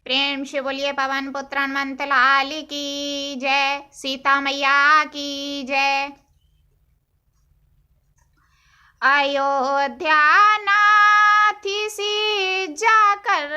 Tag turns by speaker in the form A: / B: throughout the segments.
A: प्रेम से बोलिए पवन पुत्र हनुमंत लाल की जय, सीता मैया की जय। अयोध्या नाथ सी जाकर,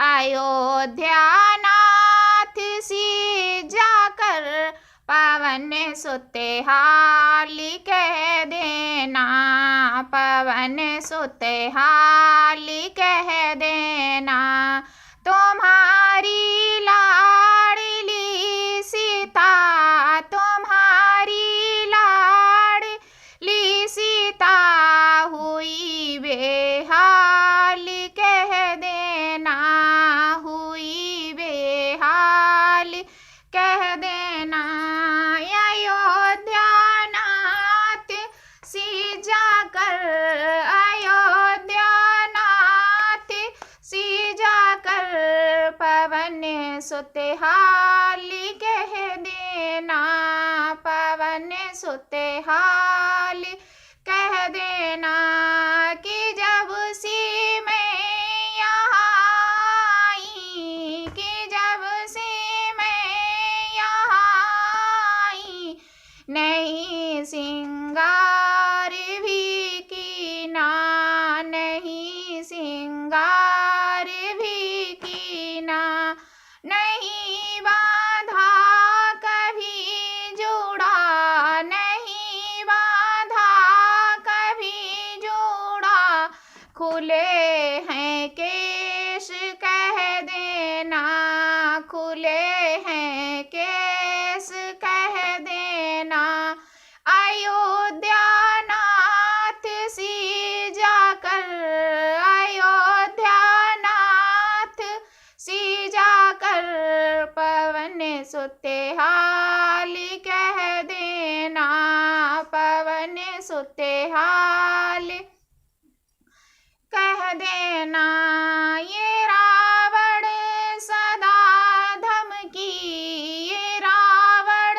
A: अयोध्या नाथ सी जाकर, पवन सुते हाली कह देना, पवन सुते हाली कह देना। तुम्हारी लाडली सीता, तुम्हारी लाडली सीता हुई बेहाल कह देना, हुई बेहाल कह देना। अयोध्या नाथ सी जाकर, अयोध्या नाथ सी जाकर, पवन सुते हाली कह देना, पवन सुते हाली कह देना। कि जब सी मैं यहाँ आई, कि जब सी मैं यहाँ आई, नहीं सिंगार भी कीना, नहीं सिंगार भी कीना। नहीं बाधा कभी जुड़ा, नहीं बाधा कभी जुड़ा, खुले हैं केश कह देना, खुले हैं केश कह देना। अयोध्या नाथ सी जाकर, अयोध्या नाथ सी जाकर, पवन सुते हाली कह देना, पवन सुते हाली कह देना। ये रावण सदा धमकी, ये रावण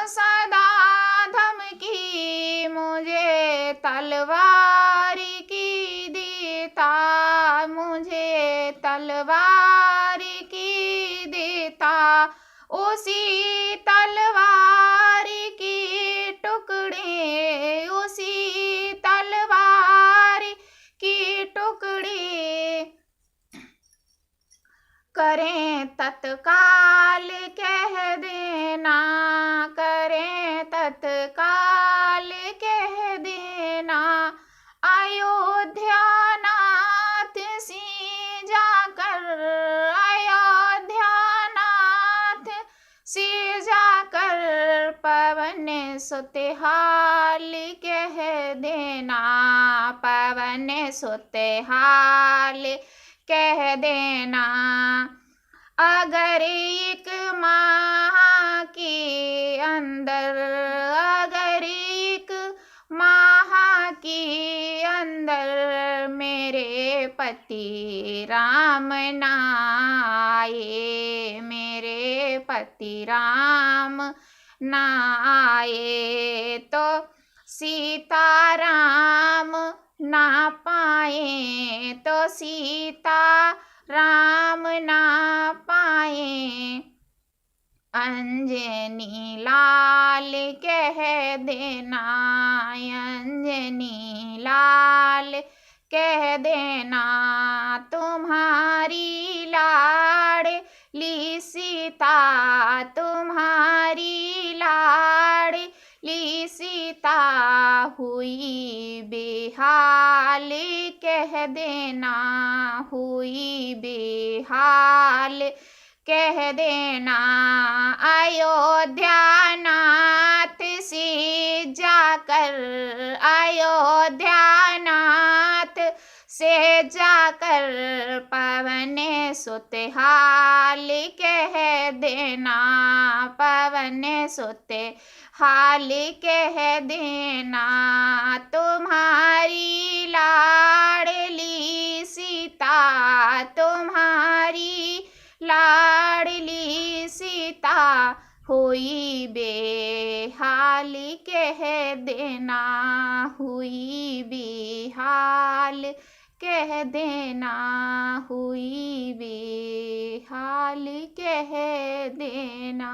A: सदा धमकी, मुझे तलवार की देता, मुझे तलवार की देता। उसी तलवार की टुकड़े, उसी तलवार की टुकड़े, करें तत्काल कह देना, करें तत्काल कह देना। अयोध्या नाथ सी जाकर, अयोध्या नाथ सी जाकर, पवन सुते हाली कह देना, पवन सुते हाली कह देना। अगर एक माह के अंदर, अगर एक माह के अंदर, मेरे पति राम ना आए, मेरे पति राम ना आए, तो सीता राम ना पाए, तो सीता राम ना पाए। अंजनी लाल कह देना, अंजनी लाल कह देना। तुम्हारी लाडली सीता, तुम्हारी लाडली सीता हुई बेहाल कह देना, हुई बेहाल कह देना। अयोध्या नाथ सी जाकर, अयोध्या नाथ से जाकर, पवन सुते हाली कह देना, पवन सुते हाली कह देना। तुम्हारी लाडली सीता, तुम्हारी लाडली सीता हुई बेहाल कह देना, हुई बेहाल कह देना, हुई बे लाल कह देना।